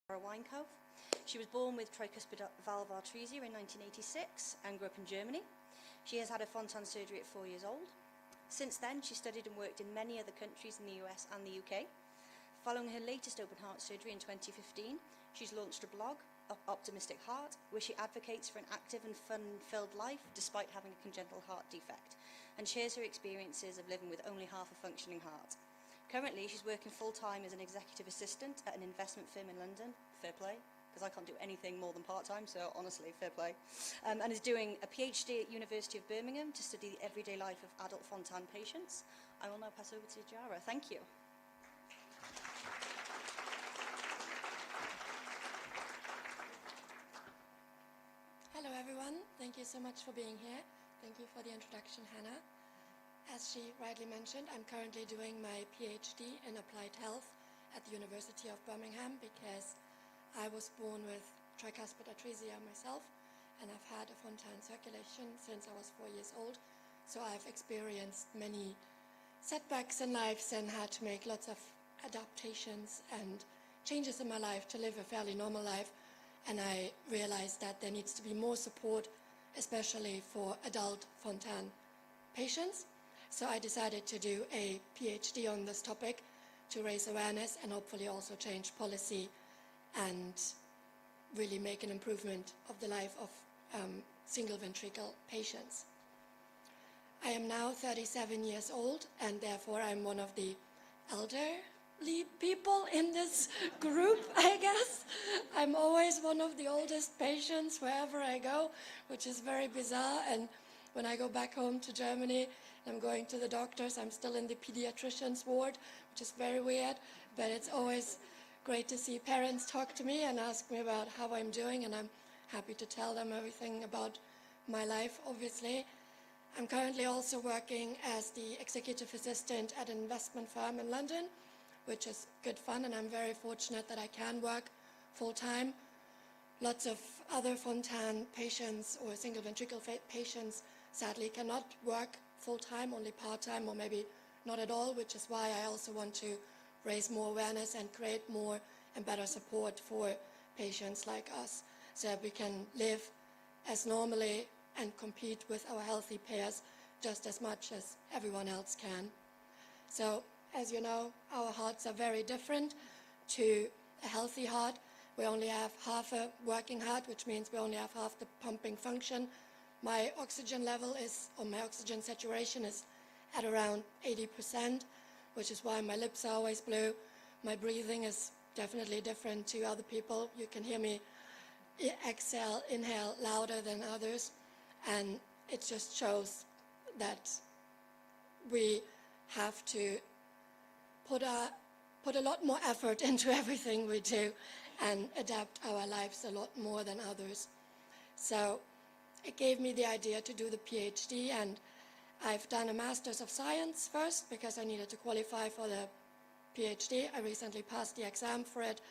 Jara. She was born with tricuspid valve atresia in 1986 and grew up in Germany. She has had a Fontan surgery at 4 years old. Since then, she studied and worked in many other countries in the US and the UK. Following her latest open heart surgery in 2015, she's launched a blog, Optimistic Heart, where she advocates for an active and fun-filled life despite having a congenital heart defect, and shares her experiences of living with only half a functioning heart. Currently, she's working full-time as an executive assistant at an investment firm in London, fair play, because I can't do anything more than part-time, so honestly, fair play, and is doing a PhD at University of Birmingham to study the everyday life of adult Fontan patients. I will now pass over to Jara. Thank you. Hello everyone, thank you so much for being here. Thank you for the introduction, Hannah. As she rightly mentioned, I'm currently doing my PhD in applied health at the University of Birmingham because I was born with tricuspid atresia myself, and I've had a Fontan circulation since I was 4 years old. So I've experienced many setbacks in life and had to make lots of adaptations and changes in my life to live a fairly normal life. And I realized that there needs to be more support, especially for adult Fontan patients. So I decided to do a PhD on this topic to raise awareness and hopefully also change policy and really make an improvement of the life of single ventricle patients. I am now 37 years old, and therefore I'm one of the elderly people in this group, I guess. I'm always one of the oldest patients wherever I go, which is very bizarre. And when I go back home to Germany, I'm going to the doctors, I'm still in the pediatrician's ward, which is very weird, but it's always great to see parents talk to me and ask me about how I'm doing, and I'm happy to tell them everything about my life, obviously. I'm currently also working as the executive assistant at an investment firm in London, which is good fun, and I'm very fortunate that I can work full-time. Lots of other Fontan patients or single ventricle patients sadly cannot work full-time, only part-time or maybe not at all, which is why I also want to raise more awareness and create more and better support for patients like us so that we can live as normally and compete with our healthy peers just as much as everyone else can. So, as you know, our hearts are very different to a healthy heart. We only have half a working heart, which means we only have half the pumping function. My oxygen level is, or my oxygen saturation is at around 80%, which is why my lips are always blue. My breathing is definitely different to other people. You can hear me exhale, inhale louder than others, and it just shows that we have to put a lot more effort into everything we do and adapt our lives a lot more than others. So it gave me the idea to do the PhD, and I've done a Master's of Science first because I needed to qualify for the PhD. I recently passed the exam for it,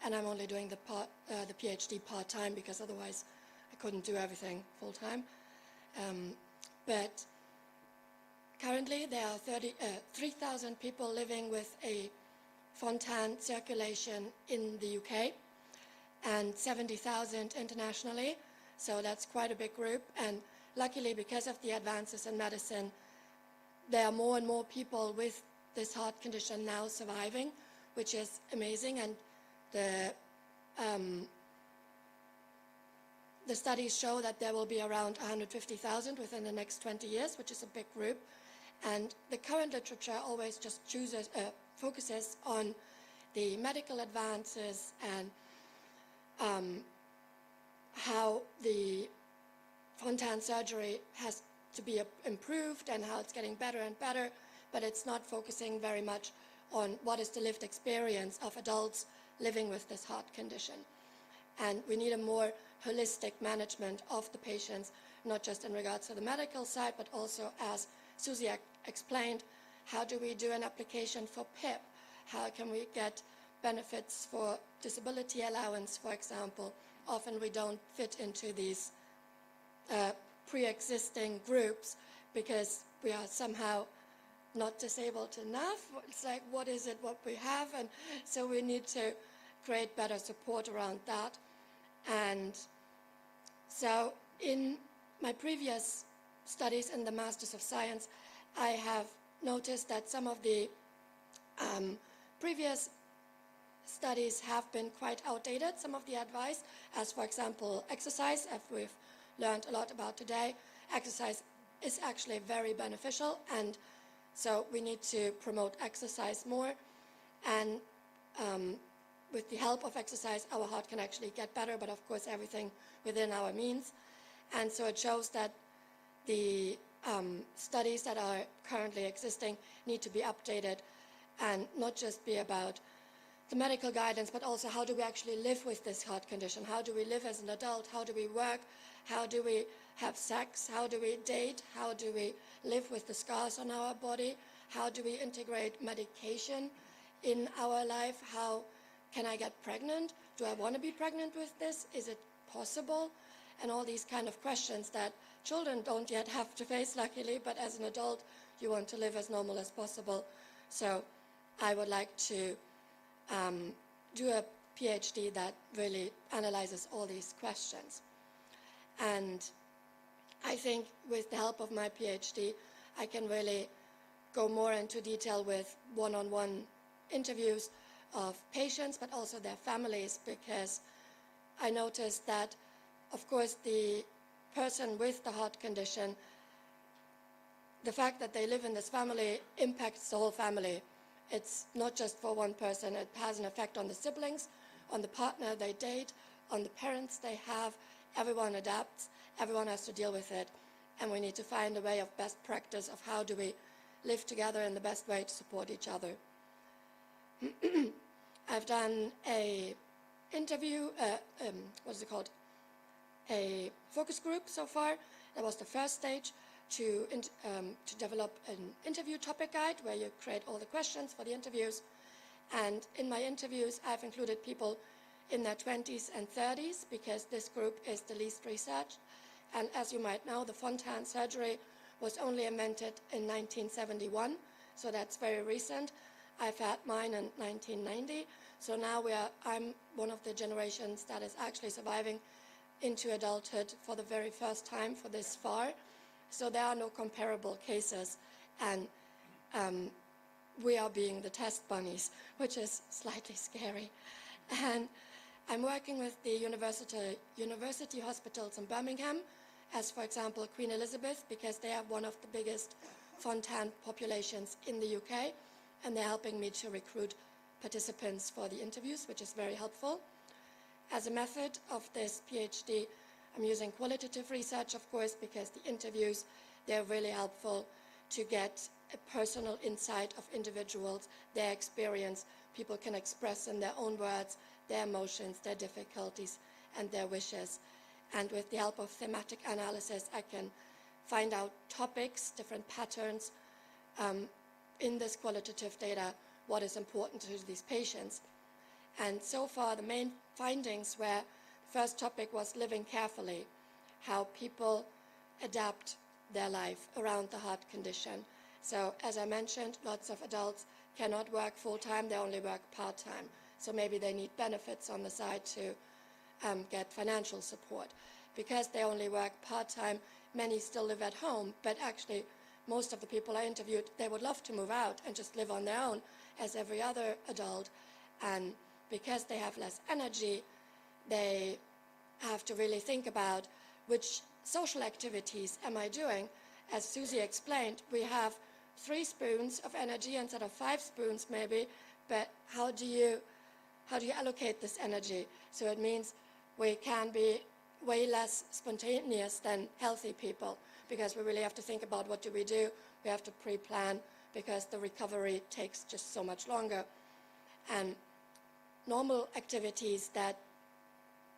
and I'm only doing the PhD part-time because otherwise I couldn't do everything full-time. But currently there are 3,000 people living with a Fontan circulation in the UK and 70,000 internationally, so that's quite a big group. And luckily, because of the advances in medicine, there are more and more people with this heart condition now surviving, which is amazing. And the studies show that there will be around 150,000 within the next 20 years, which is a big group. And the current literature always just focuses on the medical advances and how the Fontan surgery has to be improved and how it's getting better and better, but it's not focusing very much on what is the lived experience of adults living with this heart condition. And we need a more holistic management of the patients, not just in regards to the medical side, but also, as Susie explained, how do we do an application for PIP? How can we get benefits for disability allowance, for example? Often we don't fit into these pre-existing groups because we are somehow not disabled enough. It's like, what is it what we have? And so we need to create better support around that. And so in my previous studies in the Masters of Science, I have noticed that some of the previous studies have been quite outdated, some of the advice, as for example, exercise, as we've learned a lot about today. Exercise is actually very beneficial, and so we need to promote exercise more. And with the help of exercise, our heart can actually get better, but of course everything within our means. And so it shows that the studies that are currently existing need to be updated and not just be about the medical guidance, but also how do we actually live with this heart condition? How do we live as an adult? How do we work? How do we have sex? How do we date? How do we live with the scars on our body? How do we integrate medication in our life? How can I get pregnant? Do I want to be pregnant with this? Is it possible? And all these kind of questions that children don't yet have to face, luckily, but as an adult, you want to live as normal as possible. So I would like to do a PhD that really analyzes all these questions. And I think with the help of my PhD, I can really go more into detail with one-on-one interviews of patients, but also their families, because I noticed that, of course, the person with the heart condition, the fact that they live in this family impacts the whole family. It's not just for one person. It has an effect on the siblings, on the partner they date, on the parents they have. Everyone adapts. Everyone has to deal with it. And we need to find a way of best practice of how do we live together in the best way to support each other. I've done a interview, a focus group so far. That was the first stage, to develop an interview topic guide where you create all the questions for the interviews. And in my interviews, I've included people in their 20s and 30s because this group is the least researched. And as you might know, the Fontan surgery was only invented in 1971, so that's very recent. I've had mine in 1990, so now I'm one of the generations that is actually surviving into adulthood for the very first time for this far. So there are no comparable cases, and we are being the test bunnies, which is slightly scary. And I'm working with the university hospitals in Birmingham, as for example Queen Elizabeth, because they have one of the biggest Fontan populations in the UK, and they're helping me to recruit participants for the interviews, which is very helpful. As a method of this PhD, I'm using qualitative research, of course, because the interviews, they're really helpful to get a personal insight of individuals, their experience. People can express in their own words their emotions, their difficulties, and their wishes. And with the help of thematic analysis, I can find out topics, different patterns in this qualitative data, what is important to these patients. And so far, the main findings were, first topic was living carefully, how people adapt their life around the heart condition. So as I mentioned, lots of adults cannot work full-time, they only work part-time. So maybe they need benefits on the side to get financial support. Because they only work part-time, many still live at home, but actually most of the people I interviewed, they would love to move out and just live on their own as every other adult. And because they have less energy, they have to really think about which social activities am I doing. As Susie explained, we have 3 spoons of energy instead of 5 spoons maybe, but how do you allocate this energy? So it means we can be way less spontaneous than healthy people, because we really have to think about what do we do. We have to pre-plan because the recovery takes just so much longer. And normal activities that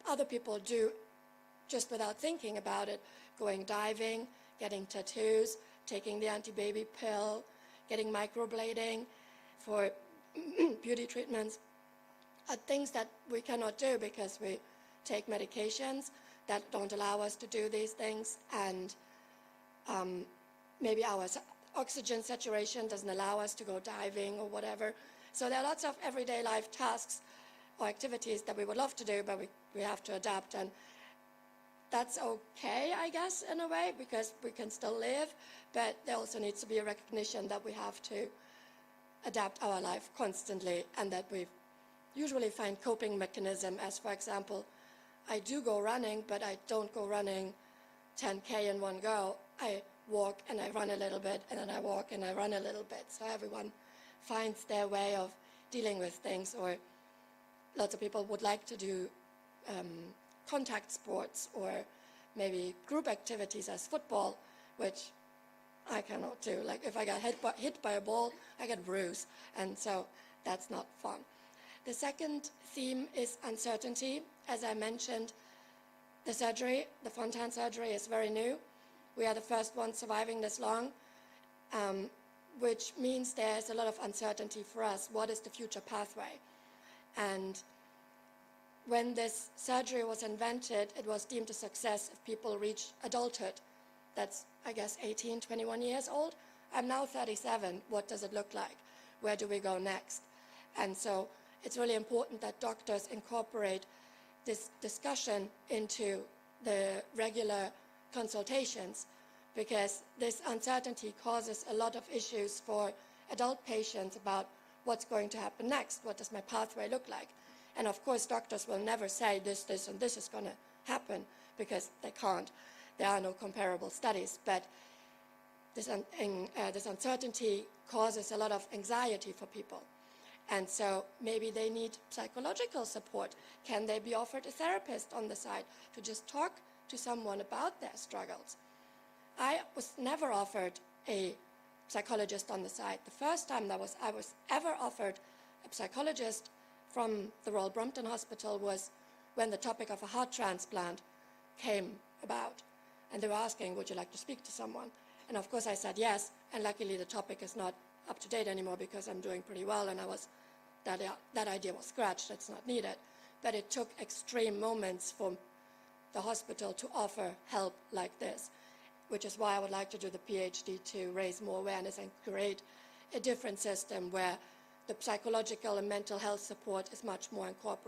other people do just without thinking about it, going diving, getting tattoos, taking the anti-baby pill, getting microblading for beauty treatments, are things that we cannot do because we take medications that don't allow us to do these things, and maybe our oxygen saturation doesn't allow us to go diving or whatever. So there are lots of everyday life tasks or activities that we would love to do, but we have to adapt. And that's okay, I guess, in a way, because we can still live, but there also needs to be a recognition that we have to adapt our life constantly, and that we usually find coping mechanism, as for example, I do go running, but I don't go running 10K in one go. I walk and I run a little bit, and then I walk and I run a little bit. So everyone finds their way of dealing with things, or lots of people would like to do contact sports, or maybe group activities as football, which I cannot do. Like if I get hit by a ball, I get bruised, and so that's not fun. The second theme is uncertainty. As I mentioned, the surgery, the Fontan surgery, is very new. We are the first ones surviving this long, which means there's a lot of uncertainty for us. What is the future pathway? And when this surgery was invented, it was deemed a success if people reach adulthood. That's, I guess, 18, 21 years old. I'm now 37. What does it look like? Where do we go next? And so it's really important that doctors incorporate this discussion into the regular consultations, because this uncertainty causes a lot of issues for adult patients about what's going to happen next. What does my pathway look like? And of course, doctors will never say this, and this is going to happen, because they can't. There are no comparable studies. But this uncertainty causes a lot of anxiety for people. And so maybe they need psychological support. Can they be offered a therapist on the side to just talk to someone about their struggles? I was never offered a psychologist on the side. The first time I was ever offered a psychologist from the Royal Brompton Hospital was when the topic of a heart transplant came about. And they were asking, would you like to speak to someone? And of course I said yes, and luckily the topic is not up to date anymore, because I'm doing pretty well, and that idea was scratched, it's not needed. But it took extreme moments for the hospital to offer help like this, which is why I would like to do the PhD, to raise more awareness and create a different system where the psychological and mental health support is much more incorporated.